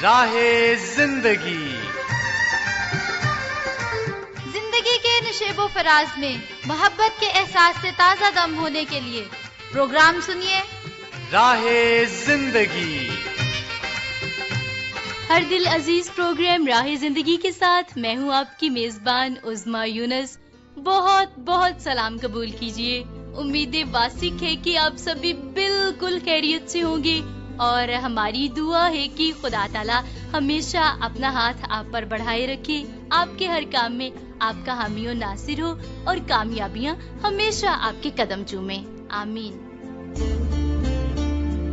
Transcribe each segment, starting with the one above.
راہ زندگی زندگی کے نشیب و فراز میں محبت کے احساس سے تازہ دم ہونے کے لیے پروگرام سنیے راہ زندگی۔ ہر دل عزیز پروگرام راہ زندگی کے ساتھ میں ہوں آپ کی میزبان عظمیٰ یونس۔ بہت بہت سلام قبول کیجئے۔ امیدیں واسق ہے کہ آپ سبھی بالکل خیریت سے ہوں گے، اور ہماری دعا ہے کہ خدا تعالیٰ ہمیشہ اپنا ہاتھ آپ پر بڑھائے رکھے، آپ کے ہر کام میں آپ کا حامی و ناصر ہو، اور کامیابیاں ہمیشہ آپ کے قدم چومیں، آمین۔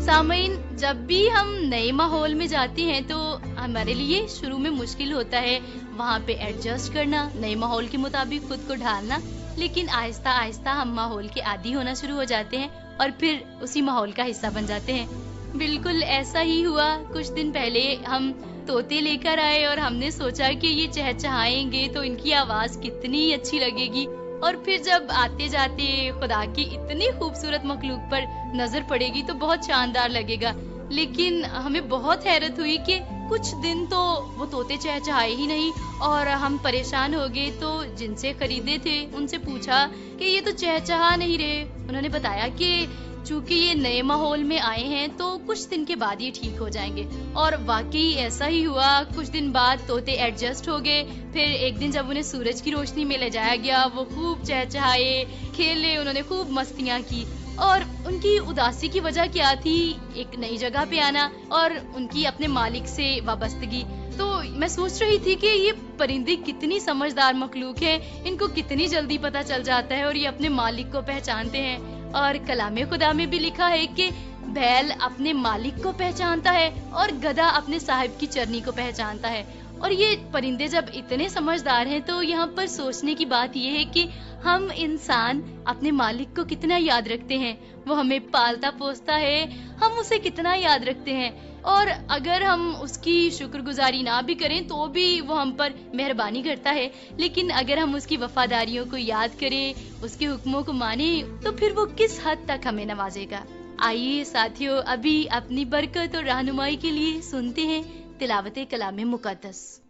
سامعین، جب بھی ہم نئے ماحول میں جاتے ہیں تو ہمارے لیے شروع میں مشکل ہوتا ہے وہاں پہ ایڈجسٹ کرنا، نئے ماحول کے مطابق خود کو ڈھالنا، لیکن آہستہ آہستہ ہم ماحول کے عادی ہونا شروع ہو جاتے ہیں اور پھر اسی ماحول کا حصہ بن جاتے ہیں۔ بالکل ایسا ہی ہوا۔ کچھ دن پہلے ہم طوطے لے کر آئے اور ہم نے سوچا کہ یہ چہچہائیں گے تو ان کی آواز کتنی اچھی لگے گی، اور پھر جب آتے جاتے خدا کی اتنی خوبصورت مخلوق پر نظر پڑے گی تو بہت شاندار لگے گا، لیکن ہمیں بہت حیرت ہوئی کہ کچھ دن تو وہ طوطے چہچہائے ہی نہیں، اور ہم پریشان ہو گئے۔ تو جن سے خریدے تھے ان سے پوچھا کہ یہ تو چہچہا نہیں رہے۔ انہوں نے بتایا کہ چونکہ یہ نئے ماحول میں آئے ہیں تو کچھ دن کے بعد یہ ٹھیک ہو جائیں گے، اور واقعی ایسا ہی ہوا۔ کچھ دن بعد طوطے ایڈجسٹ ہو گئے۔ پھر ایک دن جب انہیں سورج کی روشنی میں لے جایا گیا، وہ خوب چہچہائے، کھیلے، انہوں نے خوب مستیاں کی۔ اور ان کی اداسی کی وجہ کیا تھی؟ ایک نئی جگہ پہ آنا اور ان کی اپنے مالک سے وابستگی۔ تو میں سوچ رہی تھی کہ یہ پرندے کتنی سمجھدار مخلوق ہیں، ان کو کتنی جلدی پتہ چل جاتا ہے اور یہ اپنے مالک کو پہچانتے ہیں۔ اور کلام خدا میں بھی لکھا ہے کہ بیل اپنے مالک کو پہچانتا ہے اور گدھا اپنے صاحب کی چرنی کو پہچانتا ہے۔ اور یہ پرندے جب اتنے سمجھدار ہیں تو یہاں پر سوچنے کی بات یہ ہے کہ ہم انسان اپنے مالک کو کتنا یاد رکھتے ہیں۔ وہ ہمیں پالتا پوستا ہے، ہم اسے کتنا یاد رکھتے ہیں، اور اگر ہم اس کی شکر گزاری نہ بھی کریں تو بھی وہ ہم پر مہربانی کرتا ہے، لیکن اگر ہم اس کی وفاداریوں کو یاد کریں، اس کے حکموں کو مانیں، تو پھر وہ کس حد تک ہمیں نوازے گا۔ آئیے ساتھیو، ابھی اپنی برکت اور رہنمائی کے لیے سنتے ہیں تلاوت کلام مقدس۔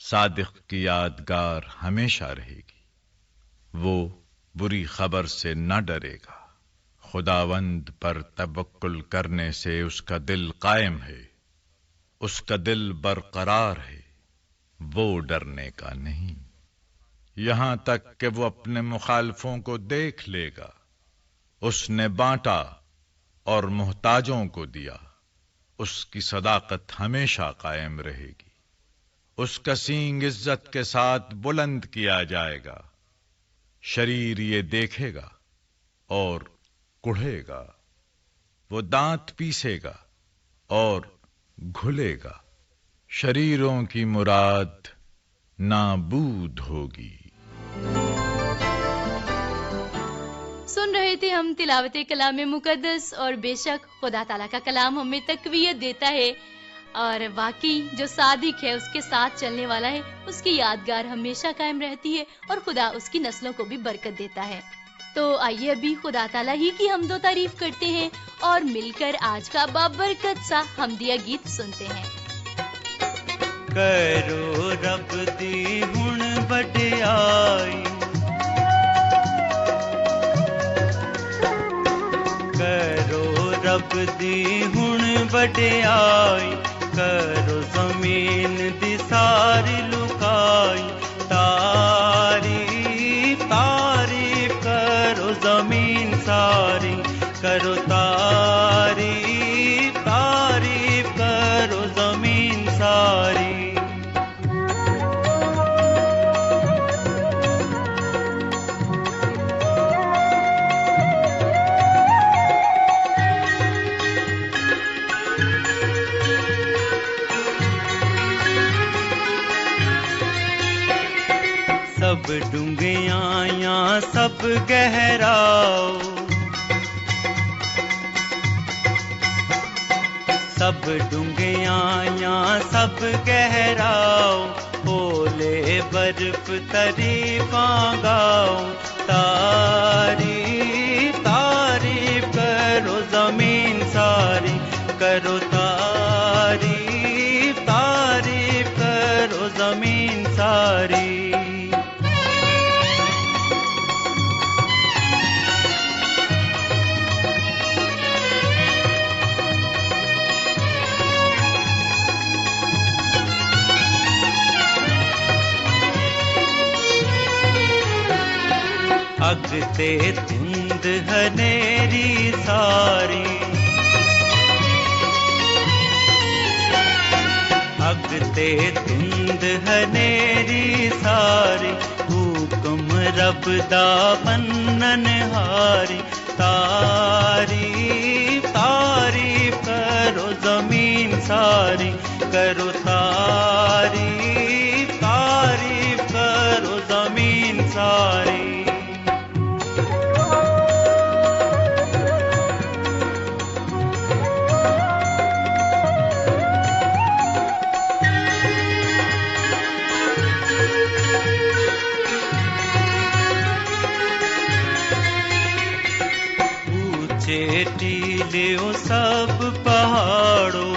صادق کی یادگار ہمیشہ رہے گی، وہ بری خبر سے نہ ڈرے گا۔ خداوند پر توکل کرنے سے اس کا دل قائم ہے، اس کا دل برقرار ہے، وہ ڈرنے کا نہیں، یہاں تک کہ وہ اپنے مخالفوں کو دیکھ لے گا۔ اس نے بانٹا اور محتاجوں کو دیا، اس کی صداقت ہمیشہ قائم رہے گی۔ اس کا سینگ عزت کے ساتھ بلند کیا جائے گا، شریر یہ دیکھے گا اور کڑھے گا، وہ دانت پیسے گا اور گھلے گا، شریروں کی مراد نابود ہوگی۔ سن رہے تھے ہم تلاوت کلام مقدس، اور بے شک خدا تعالیٰ کا کلام ہمیں تقویت دیتا ہے، اور واقعی جو صادق ہے، اس کے ساتھ چلنے والا ہے، اس کی یادگار ہمیشہ قائم رہتی ہے، اور خدا اس کی نسلوں کو بھی برکت دیتا ہے۔ تو آئیے ابھی خدا تعالیٰ ہی کی حمد و تعریف کرتے ہیں اور مل کر آج کا بابرکت سا حمدیہ گیت سنتے ہیں۔ کرو رب دی ہن وڈیائی، کرو رب دی ہن وڈیائی، کرو زمین دی ساری لکائی، تعریف تعریف کرو زمین ساری، کرو تعریف تعریف کرو زمین ساری۔ سب ڈونگیاں یا سب گہراؤ، سب ڈونگیاں یا سب گہراؤ، اولے برف تعریفاں گاؤ، تعریف تعریف کرو زمین ساری، کرو تعریف अगते धुंध हनेरी सारी, अगते धुंध हनेरी सारी, हुक्म रब दा बन्नन हारी। तारीफ तारीफ करो जमीन सारी, करो तारीफ तारीफ करो जमीन सारी। टीले ओ सब पहाड़ों,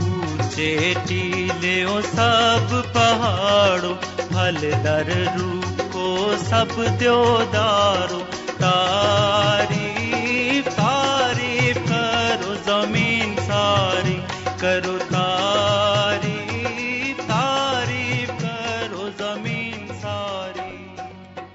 ऊंचे टीले ओ सब पहाड़ों, फलदार रूखो सब देवदारो। तारीफ तारीफ करो जमीन सारी, करो तारीफ तारीफ करो जमीन सारी।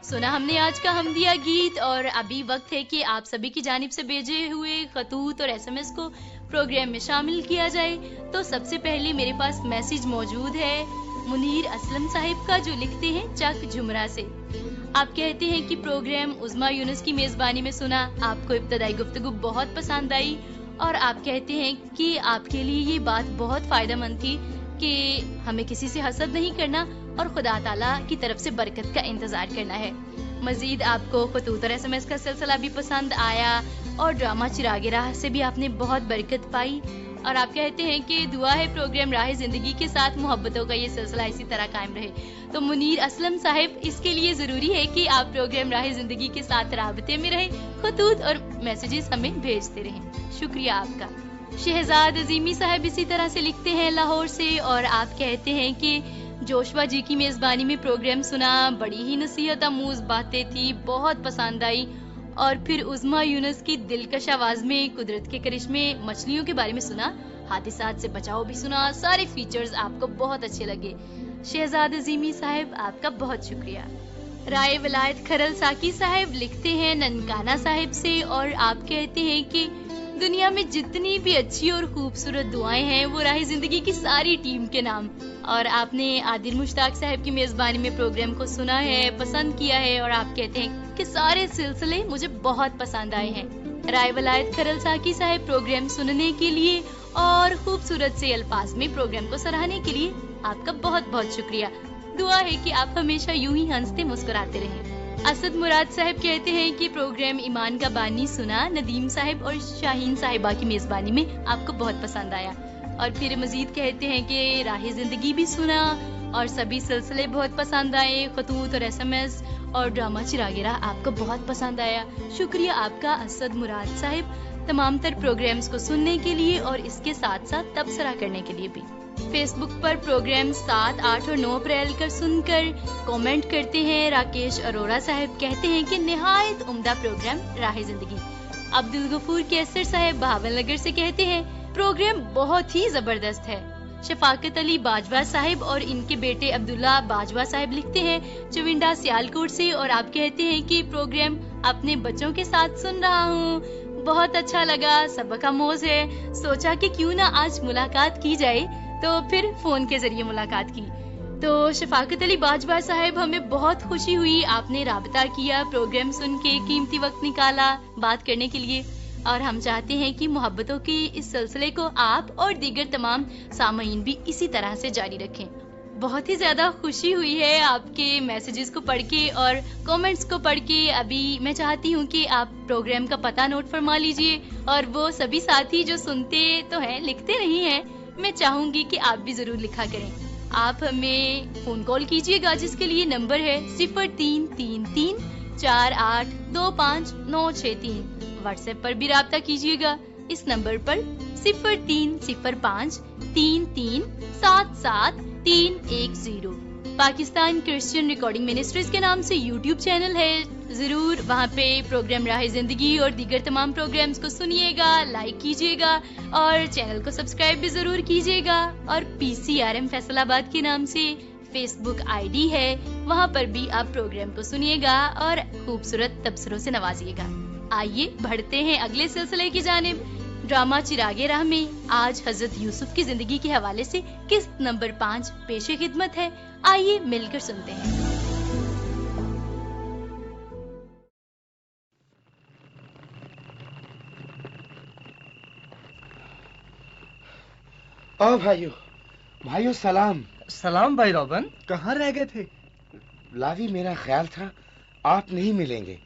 सुना हमने आज का हमदिया गीत, और अभी वक्त है कि आप सभी की जानिब से भेजे हुए खतूत और SMS को प्रोग्राम में शामिल किया जाए। तो सबसे पहले मेरे पास मैसेज मौजूद है मुनीर असलम साहिब का, जो लिखते हैं चक झुमरा से। आप कहते हैं कि प्रोग्राम उज़्मा यूनुस की मेजबानी में सुना, आपको इब्तदाई गुफ्तगू बहुत पसंद आई, और आप कहते हैं कि आपके लिए ये बात बहुत फायदेमंद थी कि हमें किसी से हसद नहीं करना और खुदा ताला की तरफ से बरकत का इंतजार करना है। मजीद आपको खतूत और SMS का सिलसिला भी पसंद आया, और ड्रामा चिरागे राह से भी आपने बहुत बरकत पाई, और आप कहते हैं कि दुआ है प्रोग्राम राह जिंदगी के साथ मोहब्बतों का ये सिलसिला इसी तरह कायम रहे। तो मुनीर असलम साहिब, इसके लिए जरूरी है कि आप प्रोग्राम राह जिंदगी के साथ राबते में रहें, खतूत और मैसेजेस हमें भेजते रहें। शुक्रिया आपका। शहजाद अजीमी साहब इसी तरह से लिखते हैं लाहौर से, और आप कहते हैं कि जोशवा जी की मेजबानी में प्रोग्राम सुना, बड़ी ही नसीहत आमूज बातें थी, बहुत पसंद आई, और फिर उज़्मा यूनुस की दिलकश आवाज में कुदरत के करिश्मे मछलियों के बारे में सुना, हादिसात से बचाव भी सुना, सारे फीचर्स आपको बहुत अच्छे लगे। शहजाद अजीमी साहब, आपका बहुत शुक्रिया। राय वलायत खरल साकी साहब लिखते हैं ननकाना साहिब से, और आप कहते हैं कि दुनिया में जितनी भी अच्छी और खूबसूरत दुआएं हैं वो राह जिंदगी की सारी टीम के नाम, और आपने आदिल मुश्ताक साहब की मेजबानी में प्रोग्राम को सुना है, पसंद किया है, और आप कहते हैं कि सारे सिलसिले मुझे बहुत पसंद आए हैं। राय वलायत खरल साकी साहब, प्रोग्राम सुनने के लिए और खूबसूरत से अल्फाज में प्रोग्राम को सराहने के लिए आपका बहुत बहुत शुक्रिया। दुआ है कि आप हमेशा यूं ही हंसते मुस्कुराते रहें। असद मुराद साहब कहते हैं कि प्रोग्राम ईमान का बानी सुना, नदीम साहब और शाहीन साहिबा की मेजबानी में आपको बहुत पसंद आया, और फिर मजीद कहते हैं कि राह जिंदगी भी सुना और सभी सिलसिले बहुत पसंद आए, खतूत और SMS और ड्रामा चिरागे राह आपको बहुत पसंद आया। शुक्रिया आपका असद मुराद साहब, तमाम तर प्रोग्राम्स को सुनने के लिए और इसके साथ साथ तबसरा करने के लिए भी। फेसबुक पर प्रोग्राम 7, 8 और 9 अप्रैल कर सुनकर कमेंट करते हैं राकेश अरोड़ा साहब, कहते हैं कि निहायत उम्दा प्रोग्राम राह जिंदगी। अब्दुल गफूर कैसर साहब बहावल नगर से कहते हैं प्रोग्राम बहुत ही जबरदस्त है। शफाकत अली बाजवा साहिब और इनके बेटे अब्दुल्ला बाजवा साहिब लिखते हैं चविंडा सियालकोट से, और आप कहते हैं कि प्रोग्राम अपने बच्चों के साथ सुन रहा हूँ, बहुत अच्छा लगा, सबक आमोज है, सोचा कि क्यों ना आज मुलाकात की जाए, तो फिर फोन के जरिए मुलाकात की। तो शफाकत अली बाजवा साहब, हमें बहुत खुशी हुई, आपने राबता किया, प्रोग्राम सुन के कीमती वक्त निकाला बात करने के लिए, और हम चाहते हैं कि मोहब्बतों के इस सिलसिले को आप और दीगर तमाम सामईन भी इसी तरह से जारी रखें। बहुत ही ज्यादा खुशी हुई है आपके मैसेजेस को पढ़ के और कमेंट्स को पढ़ के। अभी मैं चाहती हूँ कि आप प्रोग्राम का पता नोट फरमा लीजिए, और वो सभी साथी जो सुनते तो हैं लिखते नहीं हैं, मैं चाहूंगी कि आप भी जरूर लिखा करें। आप हमें फोन कॉल कीजिएगा जिसके लिए नंबर है 0333482596 व्हाट्सएप पर भी राब्ता कीजिएगा इस नंबर पर 03053377 पाकिस्तान क्रिश्चियन रिकॉर्डिंग मिनिस्ट्रीज के नाम से यूट्यूब चैनल है, जरूर वहाँ पे प्रोग्राम राह जिंदगी और दीगर तमाम प्रोग्राम्स को सुनिएगा, लाइक कीजिएगा और चैनल को सब्सक्राइब भी जरूर कीजिएगा। और PCRM फैसलाबाद के नाम से फेस बुक ID है, वहाँ पर भी आप प्रोग्राम को सुनिएगा और खूबसूरत तबसरों से नवाजिएगा। आइए बढ़ते हैं अगले सिलसिले की जानिब। ड्रामा चिरागे राह में आज हजरत यूसुफ की जिंदगी के हवाले से किस्त नंबर 5 पेशे खिदमत है। आइए मिलकर सुनते हैं। ओ भाइयों सलाम। सलाम भाई रॉबन, कहाँ रह गए थे? लावी, मेरा ख्याल था आप नहीं मिलेंगे,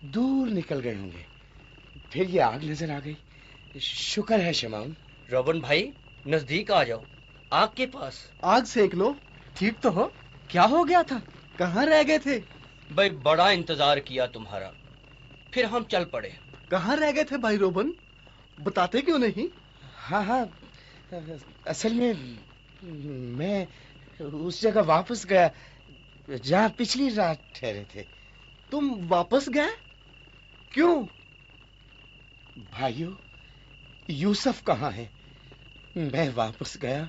दूर निकल गए होंगे, फिर ये आग नजर आ गई। शुक्र है शमाउन। रॉबन भाई नजदीक आ जाओ, आग के पास। आग सेक लो। ठीक तो हो? क्या हो गया था? कहाँ रह गए थे? भाई बड़ा इंतजार किया तुम्हारा, फिर हम चल पड़े। कहाँ रह गए थे भाई रॉबन, बताते क्यों नहीं? हाँ, असल में मैं उस जगह वापस गया जहाँ पिछली रात ठहरे थे। तुम वापस गए? क्यों? भाइयों, यूसुफ कहाँ है? मैं वापस गया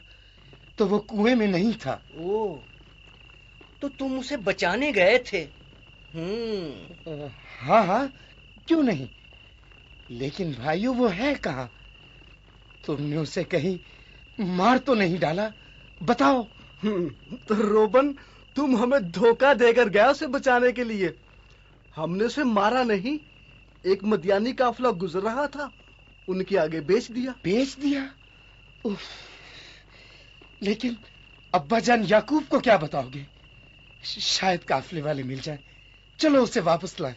तो वो कुएं में नहीं था। ओ, तो तुम उसे बचाने गए थे? हाँ, क्यों नहीं, लेकिन भाइयों वो है कहाँ? तुमने उसे कहीं मार तो नहीं डाला? बताओ। तो रोबन, तुम हमें धोखा देकर गया उसे बचाने के लिए। हमने उसे मारा नहीं, एक मदियानी काफिला गुजर रहा था, उनके आगे बेच दिया। बेच दिया? उफ। लेकिन अब्बा जान याकूब को क्या बताओगे? शायद काफिले वाले मिल जाए। चलो उसे वापस लाएं।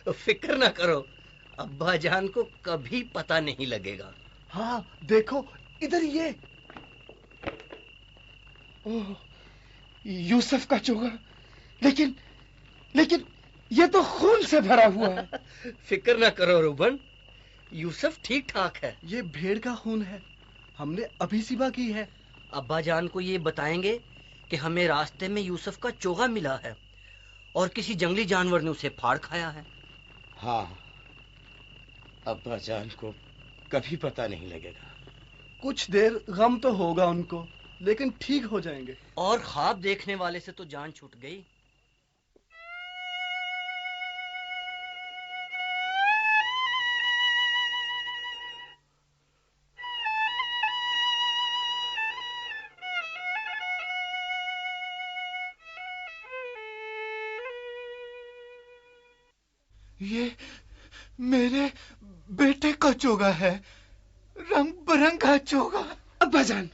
फिक्र ना करो, अब्बा जान को कभी पता नहीं लगेगा। हाँ देखो, इधर ये। ओह, यूसुफ का चोगा। लेकिन ये तो खून से भरा हुआ है। फिक्र ना करो रोबन, यूसुफ ठीक ठाक है। ये भेड़ का खून है, हमने अभी सिबा की है। अब्बा जान को ये बताएंगे कि हमें रास्ते में यूसुफ का चोगा मिला है और किसी जंगली जानवर ने उसे फाड़ खाया है। हाँ, अब्बा जान को कभी पता नहीं लगेगा। कुछ देर गम तो होगा उनको, लेकिन ठीक हो जाएंगे। और ख्वाब देखने वाले से तो जान छूट गई। ये मेरे बेटे का चोगा है, रंग बिरंगा चोगा। अब्बा जान,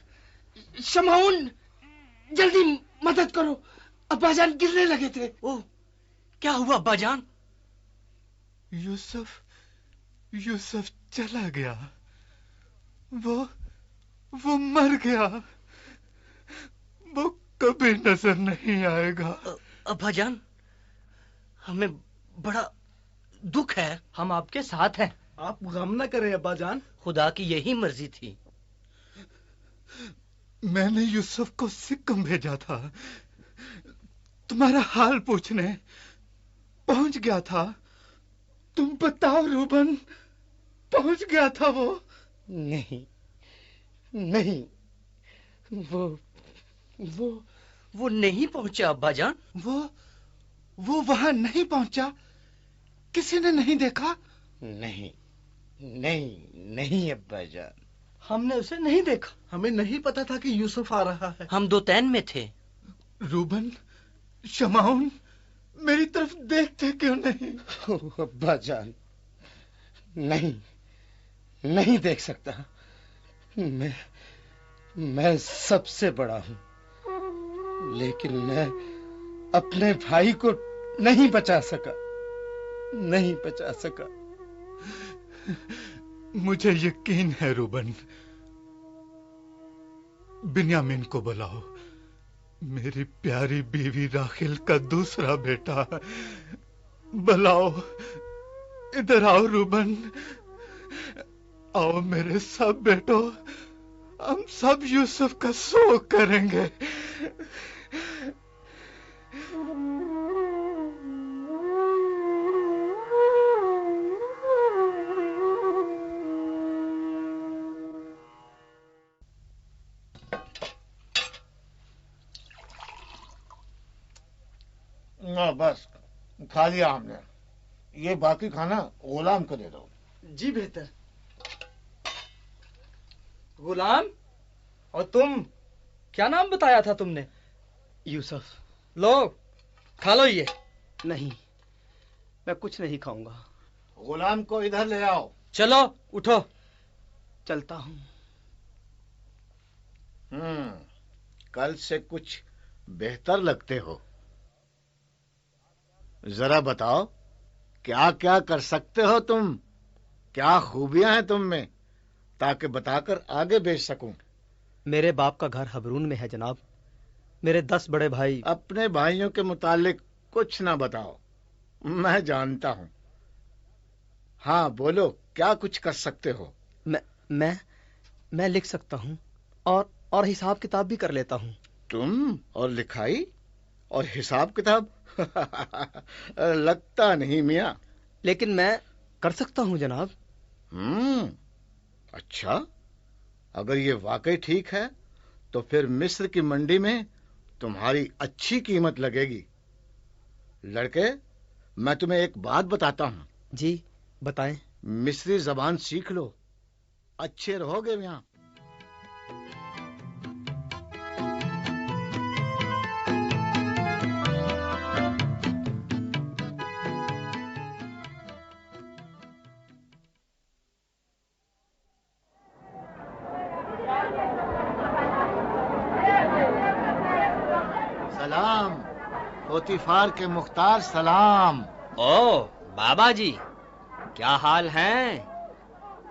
शमाउन, जल्दी मदद करो, अब्बा जान गिरने लगे थे। ओह, क्या हुआ अब्बा जान? यूसुफ चला गया, वो मर गया, वो कभी नजर नहीं आएगा। अब्बा जान, हमें बड़ा दुख है। हम आपके साथ हैं। आप गम न करें अब्बा जान, खुदा की यही मर्जी थी। मैंने यूसुफ को सिक्किम भेजा था, तुम्हारा हाल पूछने पहुंच गया था। तुम बताओ रूबन, पहुंच गया था वो? नहीं, वो नहीं पहुंचा अब्बा जान। वो वहां नहीं पहुंचा? किसी ने नहीं देखा? नहीं अब्बा जान, हमने उसे नहीं देखा। हमें नहीं पता था कि यूसुफ आ रहा है। हम दो तैन में थे। रूबन, शमाउन, मेरी तरफ देखते क्यों नहीं? अब्बा जान, नहीं देख सकता। मैं सबसे बड़ा हूं, लेकिन मैं अपने भाई को नहीं बचा सका। मुझे यकीन है रूबन। बिन्यामीन को बुलाओ, मेरी प्यारी बीवी राखिल का दूसरा बेटा। बुलाओ, इधर आओ रूबन, आओ मेरे सब बेटो, हम सब यूसुफ का शोक करेंगे। बस खा लिया हमने, ये बाकी खाना गुलाम को दे दो। जी बेहतर। गुलाम, और तुम क्या नाम बताया था तुमने? यूसुफ। लो खा लो ये। नहीं, मैं कुछ नहीं खाऊंगा। गुलाम को इधर ले आओ। चलो उठो। चलता हूँ। कल से कुछ बेहतर लगते हो। जरा बताओ क्या क्या कर सकते हो तुम, क्या खूबियां हैं तुम में, ताकि बताकर आगे भेज सकूं। मेरे बाप का घर हबरून में है जनाब। मेरे 10 बड़े भाई। अपने भाइयों के मुतालिक कुछ ना बताओ, मैं जानता हूं। हाँ बोलो, क्या कुछ कर सकते हो? मैं लिख सकता हूँ और हिसाब किताब भी कर लेता हूँ। तुम और लिखाई और हिसाब किताब? लगता नहीं मियां। लेकिन मैं कर सकता हूँ जनाब। अच्छा, अगर ये वाकई ठीक है तो फिर मिस्र की मंडी में तुम्हारी अच्छी कीमत लगेगी। लड़के, मैं तुम्हें एक बात बताता हूँ। जी बताएं। मिस्री जबान सीख लो, अच्छे रहोगे यहाँ। सलाम पोतीफार के मुख्तार, सलाम। ओ बाबा जी, क्या हाल हैं?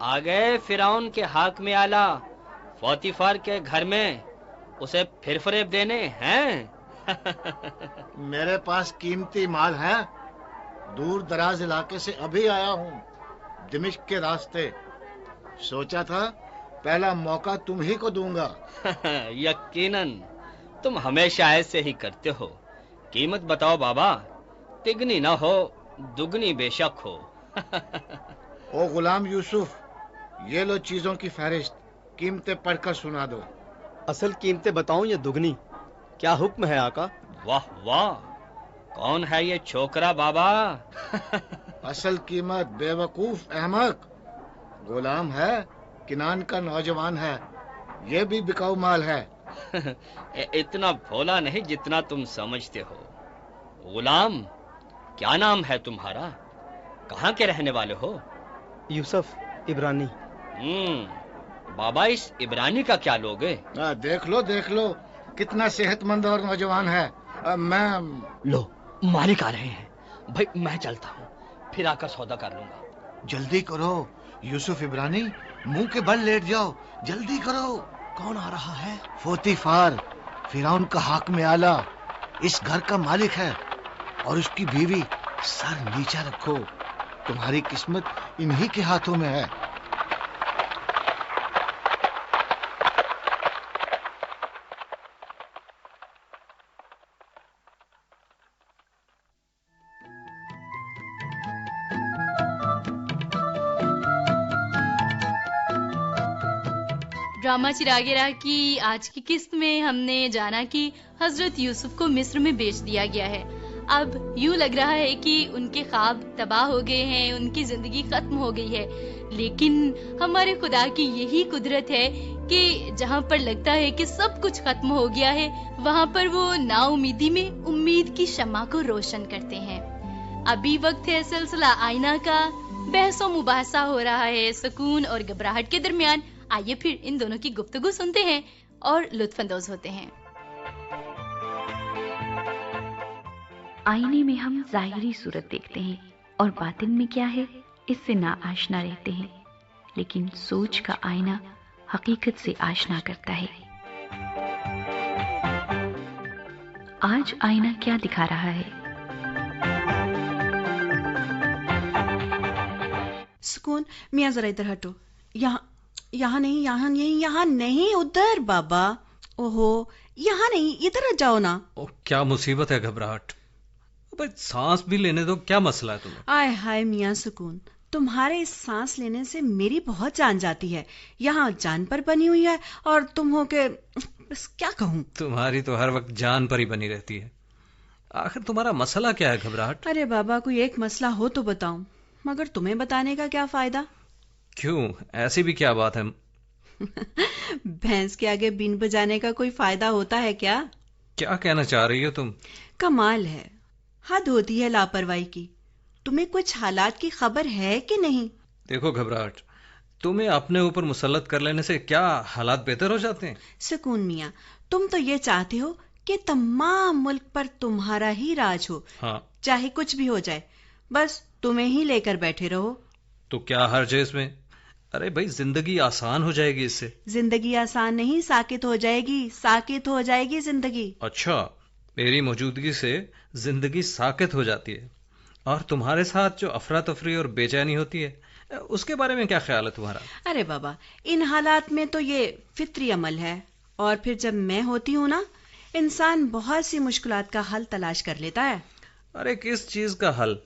आ गए फिरौन के हाक में आला पोतीफार के घर में उसे फिर फरेब देने हैं? मेरे पास कीमती माल है, दूर दराज इलाके से अभी आया हूँ, दिमिश्क के रास्ते। सोचा था पहला मौका तुम ही को दूंगा। यकीनन तुम हमेशा ऐसे ही करते हो। कीमत बताओ बाबा, तिगनी ना हो दुगनी बेशक हो। ओ गुलाम यूसुफ, ये लो चीजों की फहरिस्त, कीमतें पढ़कर सुना दो। असल कीमतें बताऊं या दुगनी? क्या हुक्म है आका? वाह वाह, कौन है ये छोकरा बाबा? असल कीमत बेवकूफ अहमक, गुलाम है, किनान का नौजवान है, ये भी बिकाऊ माल है। इतना भोला नहीं जितना तुम समझते हो। गुलाम, क्या नाम है तुम्हारा? कहाँ के रहने वाले हो? यूसुफ इब्रानी। बाबा, इस इब्रानी का क्या लोगे? देख लो कितना सेहतमंद और नौजवान है। मैं लो मालिक आ रहे हैं भाई, मैं चलता हूँ, फिर आकर सौदा कर लूंगा। जल्दी करो यूसुफ इब्रानी, मुंह के बल लेट जाओ, जल्दी करो। कौन आ रहा है? पोतीफार, फिरौन का हाक में आला, इस घर का मालिक है, और उसकी बीवी। सर नीचा रखो, तुम्हारी किस्मत इन्हीं के हाथों में है। ड्रामा चिरागे राह की आज की किस्त में हमने जाना कि हजरत यूसुफ को मिस्र में बेच दिया गया है। अब यूं लग रहा है कि उनके ख्वाब तबाह हो गए हैं, उनकी जिंदगी खत्म हो गई है। लेकिन हमारे खुदा की यही कुदरत है कि जहां पर लगता है कि सब कुछ खत्म हो गया है, वहां पर वो नाउमीदी में उम्मीद की शम्मा को रोशन करते हैं। अभी वक्त है सिलसिला आईना का। बहसो मुबाहसा हो रहा है सुकून और घबराहट के दरमियान। आइए फिर इन दोनों की गुफ्तगू सुनते हैं और लुत्फअंदोज होते हैं। आईने में हम जाहिरी सूरत देखते हैं और बातिन में क्या है इससे ना आशना रहते हैं, लेकिन सोच का आईना हकीकत से आशना करता है। आज आईना क्या दिखा रहा है? सुकून, मियाँ जरा इधर हटो। यहाँ नहीं उधर बाबा। ओहो, यहाँ नहीं, इधर आ जाओ ना। ओ, क्या मुसीबत है घबराहट? अबे सांस भी लेने दो, क्या मसला है तुम्हें? आय हाय मियाँ सुकून, तुम्हारे इस सांस लेने से मेरी बहुत जान जाती है। यहाँ जान पर बनी हुई है और तुम हो के बस क्या कहूँ। तुम्हारी तो हर वक्त जान पर ही बनी रहती है। आखिर तुम्हारा मसला क्या है घबराहट? अरे बाबा, कोई एक मसला हो तो बताऊं, मगर तुम्हें बताने का क्या फायदा? क्यों, ऐसी भी क्या बात है? भैंस के आगे बीन बजाने का कोई फायदा होता है क्या? क्या कहना चाह रही हो तुम? कमाल है, हद होती है लापरवाही की। तुम्हें कुछ हालात की खबर है कि नहीं? देखो घबराहट, तुम्हें अपने ऊपर मुसल्लत कर लेने से क्या हालात बेहतर हो जाते हैं? सुकून मियाँ, तुम तो ये चाहते हो कि तमाम मुल्क पर तुम्हारा ही राज हो। हाँ। चाहे कुछ भी हो जाए, बस तुम्हें ही लेकर बैठे रहो। तो क्या हर्ज है इसमें? अरे भाई, जिंदगी आसान हो जाएगी इससे। जिंदगी आसान नहीं, साकित हो जाएगी, साकित हो जाएगी जिंदगी। अच्छा, मेरी मौजूदगी से जिंदगी साकित हो जाती है, और तुम्हारे साथ जो अफरा तफरी और बेचैनी होती है, उसके बारे में क्या ख्याल है तुम्हारा? अरे बाबा, इन हालात में तो ये फित्री अमल है, और फिर जब मैं होती हूँ ना, इंसान बहुत सी मुश्किलात का हल तलाश कर लेता है। अरे किस चीज का हल?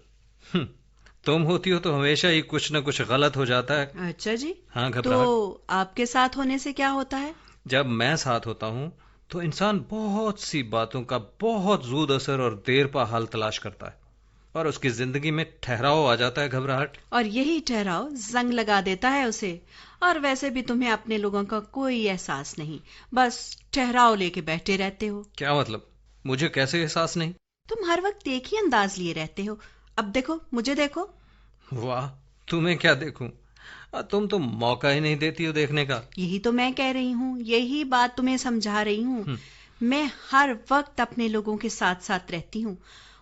तुम होती हो तो हमेशा ही कुछ न कुछ गलत हो जाता है। अच्छा जी। हाँ घबराहट। तो आपके साथ होने से क्या होता है? जब मैं साथ होता हूँ तो इंसान बहुत सी बातों का बहुत जूद असर और देर पा हल तलाश करता है, और उसकी जिंदगी में ठहराव आ जाता है घबराहट। और यही ठहराव जंग लगा देता है उसे। और वैसे भी तुम्हें अपने लोगों का कोई एहसास नहीं, बस ठहराव लेके बैठे रहते हो। क्या मतलब? मुझे कैसे एहसास नहीं? तुम हर वक्त एक ही अंदाज लिए रहते हो। अब देखो, मुझे देखो। वाह, तुम्हें क्या देखूं? तुम तो मौका ही नहीं देती हो देखने का। यही तो मैं कह रही हूँ, यही बात तुम्हें समझा रही हूँ। मैं हर वक्त अपने लोगों के साथ साथ रहती हूँ।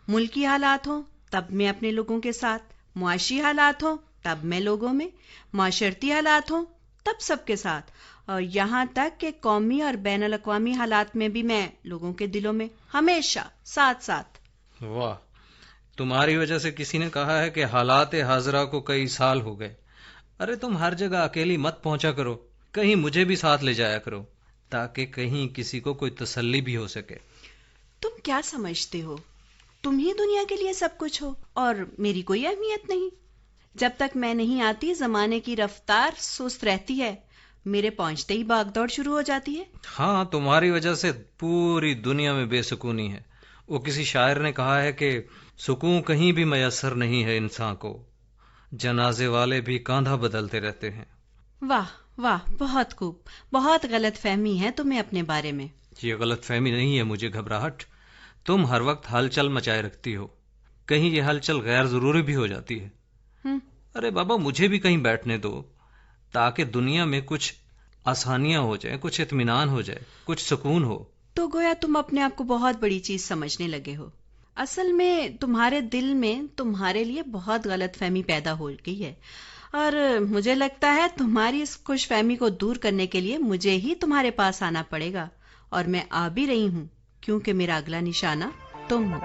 मुल्की हालात हो तब मैं अपने लोगों के साथ, मुआशी हालात हो तब मैं लोगों में, माशरती हालात हो तब सबके साथ, और यहाँ तक कि कौमी और बैनुल अक़वामी हालात में भी मैं लोगों के दिलों में हमेशा साथ साथ। वाह, तुम्हारी वजह से किसी ने कहा है कि हालात हाजरा को कई साल हो गए। अरे तुम हर जगह अकेली मत पहुंचा करो, कहीं मुझे भी साथ ले जाया करो, ताकि कहीं किसी को कोई तसल्ली भी हो सके। तुम क्या समझते हो? तुम ही दुनिया के लिए सब कुछ हो, और मेरी कोई अहमियत नहीं। जब तक मैं नहीं आती, जमाने की रफ्तार सुस्त रहती है, मेरे पहुंचते ही भागदौड़ शुरू हो जाती है। हाँ, तुम्हारी वजह से पूरी दुनिया में बेसुकूनी है। वो किसी शायर ने कहा है कि सुकून कहीं भी मयसर नहीं है इंसान को, जनाजे वाले भी कांधा बदलते रहते हैं। वाह वाह, बहुत खूब। बहुत गलत फहमी है तुम्हें अपने बारे में। ये गलत फहमी नहीं है मुझे घबराहट, तुम हर वक्त हलचल मचाए रखती हो, कहीं ये हलचल गैर जरूरी भी हो जाती है। अरे बाबा, मुझे भी कहीं बैठने दो, ताकि दुनिया में कुछ आसानियां हो जाए, कुछ इत्मीनान हो जाए, कुछ सुकून हो। तो गोया तुम अपने आप को बहुत बड़ी चीज समझने लगे हो। असल में तुम्हारे दिल में तुम्हारे लिए बहुत गलत फहमी पैदा हो गई है, और मुझे लगता है तुम्हारी इस खुश फहमी को दूर करने के लिए मुझे ही तुम्हारे पास आना पड़ेगा, और मैं आ भी रही हूँ, क्योंकि मेरा अगला निशाना तुम हो।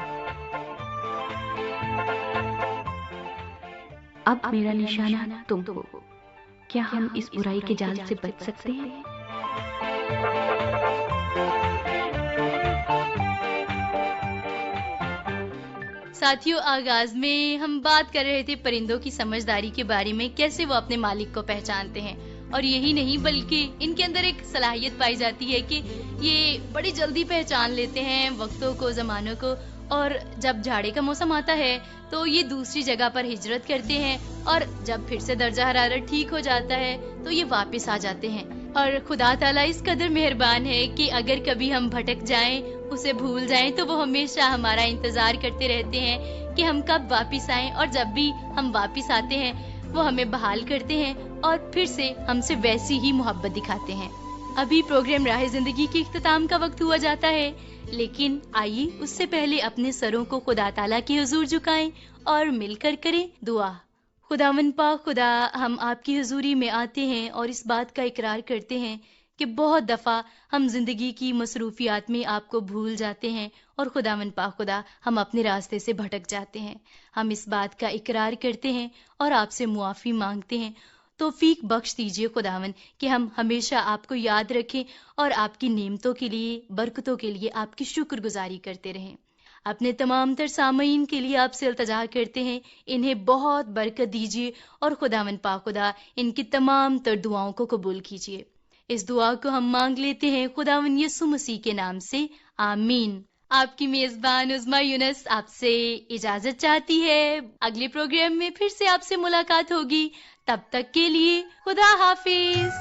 अब मेरा निशाना तुम हो। क्या हम इस बुराई के जाल से बच सकते हैं? साथियों, आगाज में हम बात कर रहे थे परिंदों की समझदारी के बारे में, कैसे वो अपने मालिक को पहचानते हैं। और यही नहीं, बल्कि इनके अंदर एक सलाहियत पाई जाती है कि ये बड़ी जल्दी पहचान लेते हैं वक्तों को, जमानों को, और जब झाड़े का मौसम आता है तो ये दूसरी जगह पर हिजरत करते हैं, और जब फिर से दर्जा हरारत ठीक हो जाता है तो ये वापस आ जाते हैं। और खुदा ताला इस कदर मेहरबान है कि अगर कभी हम भटक जाएं, उसे भूल जाएं, तो वो हमेशा हमारा इंतजार करते रहते हैं कि हम कब वापस आएं, और जब भी हम वापस आते हैं वो हमें बहाल करते हैं और फिर से हमसे वैसी ही मोहब्बत दिखाते हैं। अभी प्रोग्राम राह जिंदगी के इख्तिताम का वक्त हुआ जाता है, लेकिन आइए उससे पहले अपने सरों को खुदा ताला की हुजूर झुकाएं और मिलकर करें दुआ। खुदावन पाक खुदा, हम आपकी हुजूरी में आते हैं और इस बात का इकरार करते हैं कि बहुत दफ़ा हम जिंदगी की मसरूफियात में आपको भूल जाते हैं, और खुदावन पाक खुदा, हम अपने रास्ते से भटक जाते हैं। हम इस बात का इकरार करते हैं और आपसे मुआफ़ी मांगते हैं। तौफीक बख्श दीजिए खुदावन कि हम हमेशा आपको याद रखें और आपकी नेमतों के लिए, बरकतों के लिए आपकी शुक्रगुजारी करते रहें। अपने तमाम तर सामईन के लिए आपसे इल्तजा करते हैं, इन्हें बहुत बरकत दीजिए, और खुदावन पाक खुदा, इनकी तमाम तर दुआओं को कबूल कीजिए। इस दुआ को हम मांग लेते हैं खुदावन यीशु मसीह के नाम से, आमीन। آپ کی میزبان عظمیٰ یونس آپ سے اجازت چاہتی ہے. اگلے پروگرام میں پھر سے آپ سے ملاقات ہوگی. تب تک کے لیے خدا حافظ.